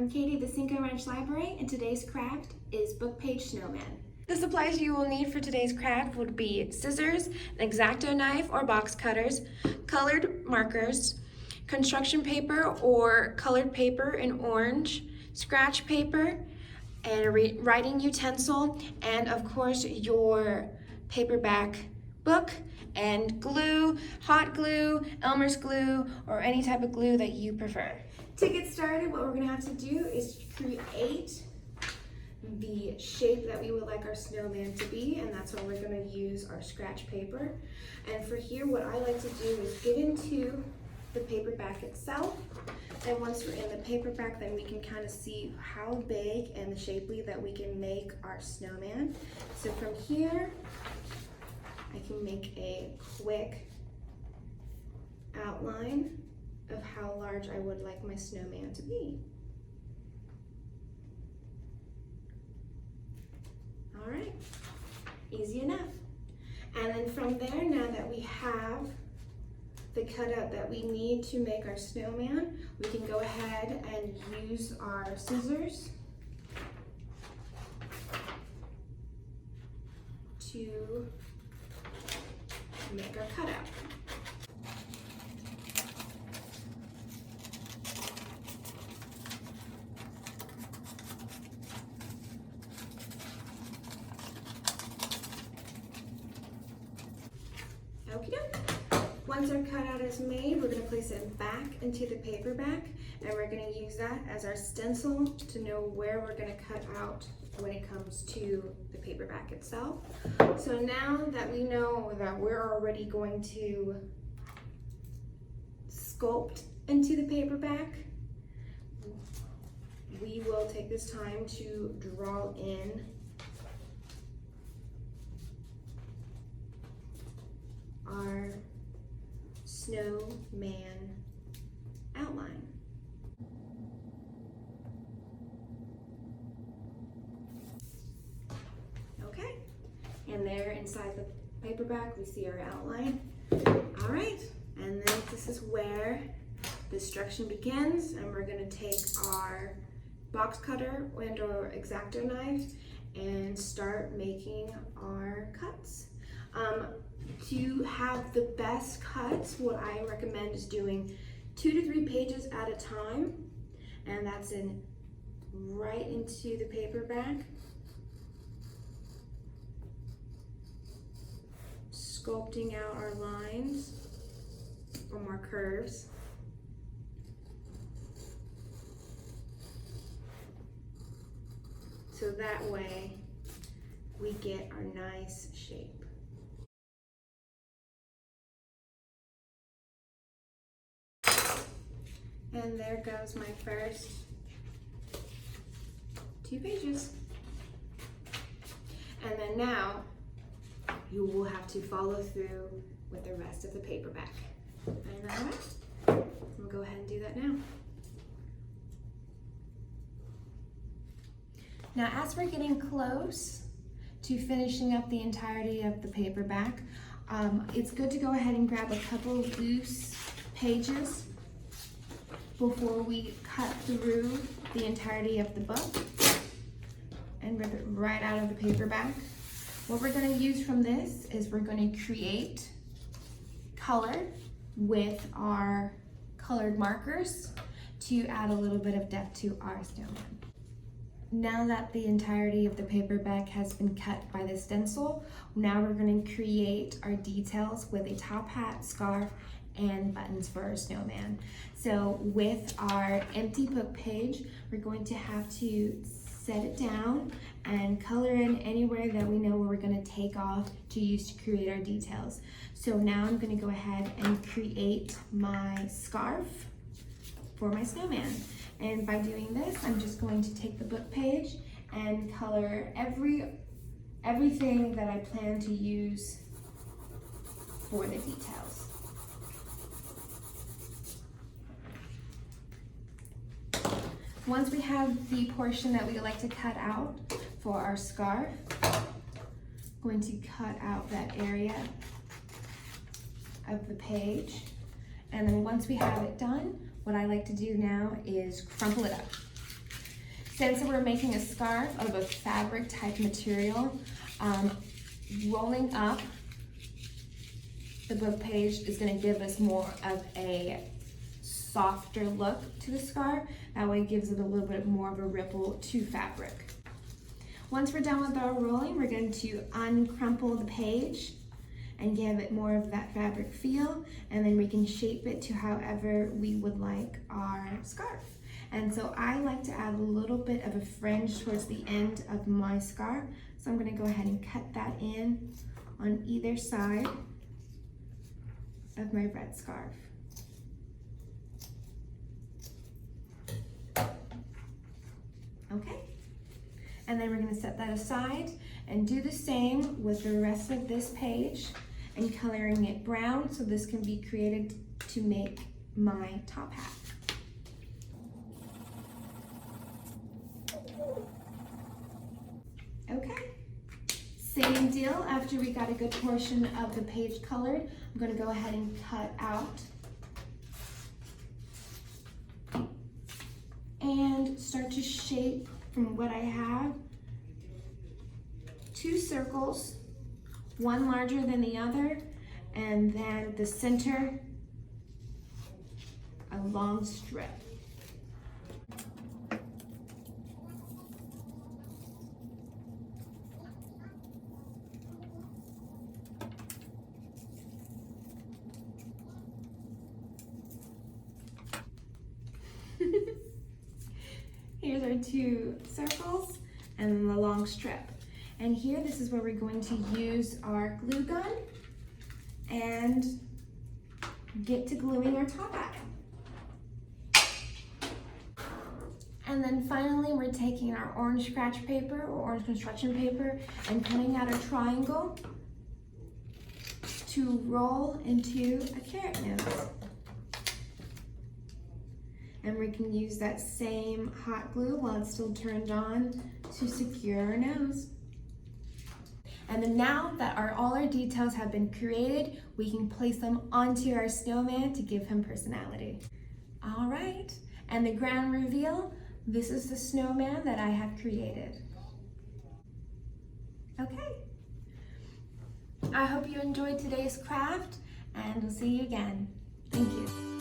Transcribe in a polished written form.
I'm Katie of the Cinco Ranch Library, and today's craft is book page snowman. The supplies you will need for today's craft would be scissors, an X-Acto knife or box cutters, colored markers, construction paper or colored paper in orange, scratch paper, and a writing utensil, and of course your paperback book, and glue, hot glue, Elmer's glue, or any type of glue that you prefer. To get started, what we're going to have to do is create the shape that we would like our snowman to be, and that's why we're going to use our scratch paper. And for here, what I like to do is get into the paperback itself, and once we're in the paperback, then we can kind of see how big and shapely that we can make our snowman. So from here, I can make a quick outline of how large I would like my snowman to be. All right, easy enough. And then from there, now that we have the cutout that we need to make our snowman, we can go ahead and use our scissors to make our cutout. Once our cutout is made, we're going to place it back into the paperback, and we're going to use that as our stencil to know where we're going to cut out when it comes to the paperback itself. So now that we know that we're already going to sculpt into the paperback, we will take this time to draw in our snowman outline. Okay, and there inside the paperback we see our outline. All right, and then this is where the instruction begins, and we're going to take our box cutter and or X-Acto knife and start making our cuts. To have the best cuts, what I recommend is doing 2 to 3 pages at a time, and that's right into the paperback, sculpting out our lines or more curves. So that way we get our nice shape. And there goes my first 2 pages. And then now you will have to follow through with the rest of the paperback. And all right, we'll go ahead and do that now. Now, as we're getting close to finishing up the entirety of the paperback, it's good to go ahead and grab a couple of loose pages before we cut through the entirety of the book and rip it right out of the paperback. What we're going to use from this is we're going to create color with our colored markers to add a little bit of depth to our snowman. Now that the entirety of the paperback has been cut by the stencil, now we're going to create our details with a top hat, scarf, and buttons for our snowman. So with our empty book page, we're going to have to set it down and color in anywhere that we know where we're going to take off to use to create our details. So now I'm going to go ahead and create my scarf for my snowman. And by doing this, I'm just going to take the book page and color everything that I plan to use for the details. Once we have the portion that we like to cut out for our scarf, I'm going to cut out that area of the page. And then once we have it done, what I like to do now is crumple it up. Since we're making a scarf of a fabric type material, rolling up the book page is going to give us more of a softer look to the scarf. That way it gives it a little bit more of a ripple to fabric. Once we're done with our rolling, we're going to uncrumple the page and give it more of that fabric feel, and then we can shape it to however we would like our scarf. And so I like to add a little bit of a fringe towards the end of my scarf. So I'm going to go ahead and cut that in on either side of my red scarf. Okay, and then we're going to set that aside and do the same with the rest of this page and coloring it brown so this can be created to make my top hat. Okay, same deal. After we got a good portion of the page colored, I'm going to go ahead and cut out and start to shape from what I have 2 circles, one larger than the other, and then the center, a long strip. Here's our 2 circles and the long strip. And here, this is where we're going to use our glue gun and get to gluing our top hat. And then finally, we're taking our orange scratch paper or orange construction paper and cutting out a triangle to roll into a carrot nose. And we can use that same hot glue while it's still turned on to secure our nose. And then now that all our details have been created, we can place them onto our snowman to give him personality. All right, and the grand reveal, this is the snowman that I have created. Okay, I hope you enjoyed today's craft, and we'll see you again. Thank you.